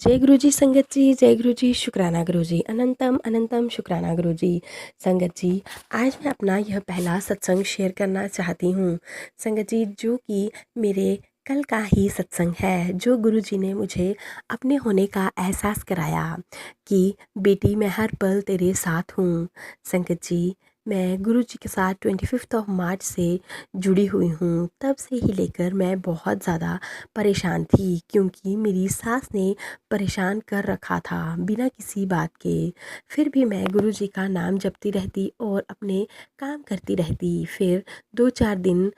जय गुरु जी संगत जी, जय गुरु जी, शुक्राना गुरु जी, अनंतम अनंतम शुक्राना गुरु जी। संगत जी, आज मैं अपना यह पहला सत्संग शेयर करना चाहती हूँ। संगत जी, जो कि मेरे कल का ही सत्संग है, जो गुरु जी ने मुझे अपने होने का एहसास कराया कि बेटी मैं हर पल तेरे साथ हूँ। संगत जी, मैं गुरु जी के साथ 25 मार्च से जुड़ी हुई हूँ। तब से ही लेकर मैं बहुत ज़्यादा परेशान थी, क्योंकि मेरी सास ने परेशान कर रखा था बिना किसी बात के। फिर भी मैं गुरु जी का नाम जपती रहती और अपने काम करती रहती। फिर 2-4 दिन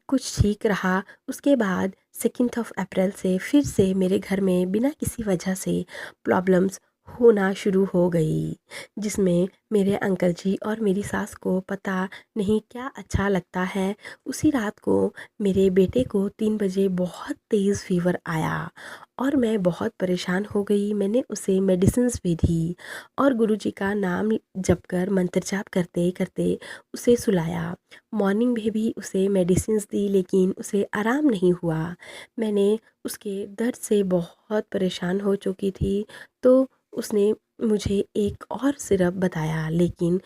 कुछ ठीक रहा। उसके बाद 2 अप्रैल से फिर से मेरे घर में बिना किसी वजह से प्रॉब्लम्स होना शुरू हो गई, जिसमें मेरे अंकल जी और मेरी सास को पता नहीं क्या अच्छा लगता है। उसी रात को मेरे बेटे को 3 बजे बहुत तेज़ फीवर आया और मैं बहुत परेशान हो गई। मैंने उसे मेडिसिन्स भी दी और गुरुजी का नाम जपकर मंत्र जाप करते करते उसे सुलाया। मॉर्निंग में भी उसे मेडिसिन्स दी, लेकिन उसे आराम नहीं हुआ। मैंने उसके दर्द से बहुत परेशान हो चुकी थी, तो उसने मुझे एक और सिरप बताया, लेकिन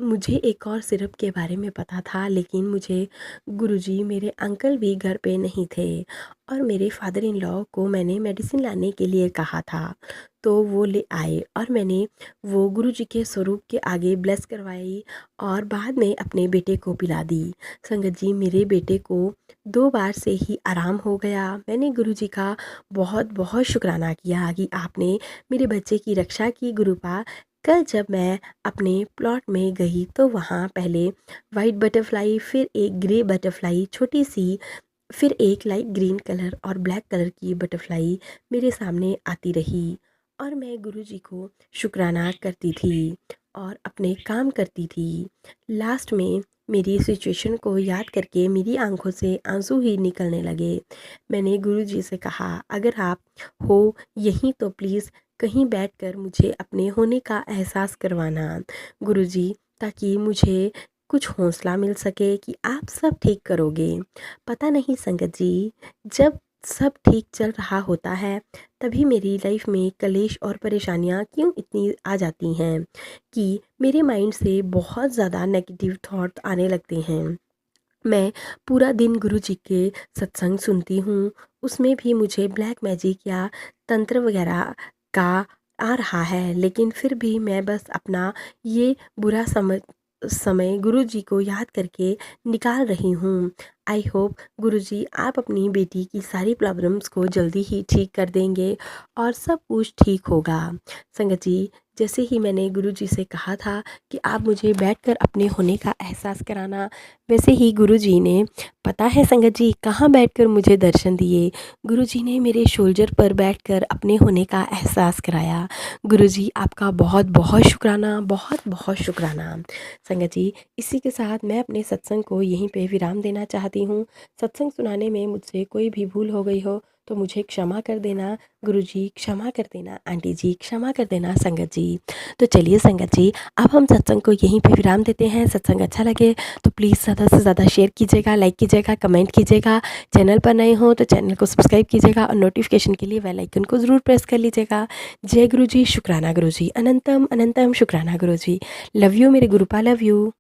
मुझे एक और सिरप के बारे में पता था, लेकिन मुझे गुरुजी, मेरे अंकल भी घर पे नहीं थे और मेरे फादर इन लॉ को मैंने मेडिसिन लाने के लिए कहा था, तो वो ले आए और मैंने वो गुरुजी के स्वरूप के आगे ब्लेस करवाई और बाद में अपने बेटे को पिला दी। संगत जी, मेरे बेटे को 2 बार से ही आराम हो गया। मैंने गुरुजी का बहुत बहुत शुक्राना किया कि आपने मेरे बच्चे की रक्षा की गुरुपा। कल जब मैं अपने प्लॉट में गई तो वहाँ पहले वाइट बटरफ्लाई, फिर एक ग्रे बटरफ्लाई छोटी सी, फिर एक लाइट ग्रीन कलर और ब्लैक कलर की बटरफ्लाई मेरे सामने आती रही और मैं गुरुजी को शुक्राना करती थी और अपने काम करती थी। लास्ट में मेरी सिचुएशन को याद करके मेरी आंखों से आंसू ही निकलने लगे। मैंने गुरुजी से कहा, अगर आप हो यहीं तो प्लीज़ कहीं बैठकर मुझे अपने होने का एहसास करवाना गुरुजी, ताकि मुझे कुछ हौसला मिल सके कि आप सब ठीक करोगे। पता नहीं संगत जी, जब सब ठीक चल रहा होता है तभी मेरी लाइफ में कलेश और परेशानियाँ क्यों इतनी आ जाती हैं कि मेरे माइंड से बहुत ज़्यादा नेगेटिव थॉट आने लगते हैं। मैं पूरा दिन गुरुजी के सत्संग सुनती हूँ, उसमें भी मुझे ब्लैक मैजिक या तंत्र वगैरह का आ रहा है, लेकिन फिर भी मैं बस अपना ये बुरा समय गुरुजी को याद करके निकाल रही हूँ। आई होप गुरुजी, आप अपनी बेटी की सारी प्रॉब्लम्स को जल्दी ही ठीक कर देंगे और सब कुछ ठीक होगा। संगत जी, जैसे ही मैंने गुरुजी से कहा था कि आप मुझे बैठकर अपने होने का एहसास कराना, वैसे ही गुरुजी ने, पता है संगत जी, कहाँ बैठकर मुझे दर्शन दिए। गुरुजी ने मेरे शोल्डर पर बैठकर अपने होने का एहसास कराया। गुरुजी, आपका बहुत बहुत शुक्राना, बहुत बहुत शुक्राना। संगत जी, इसी के साथ मैं अपने सत्संग को यहीं पे विराम देना चाहती हूँ। सत्संग सुनाने में मुझसे कोई भी भूल हो गई हो तो मुझे क्षमा कर देना। गुरुजी क्षमा कर देना, आंटी जी क्षमा कर देना। संगत जी, तो चलिए संगत जी, अब हम सत्संग को यहीं पे विराम देते हैं। सत्संग अच्छा लगे तो प्लीज़ ज़्यादा से ज़्यादा शेयर कीजिएगा, लाइक कीजिएगा, कमेंट कीजिएगा। चैनल पर नए हो तो चैनल को सब्सक्राइब कीजिएगा और नोटिफिकेशन के लिए बेल आइकन को ज़रूर प्रेस कर लीजिएगा। जय गुरु जी, शुक्राना गुरु जी, अनंतम अनंतम शुक्राना गुरु जी। लव यू मेरे गुरुपा, लव यू।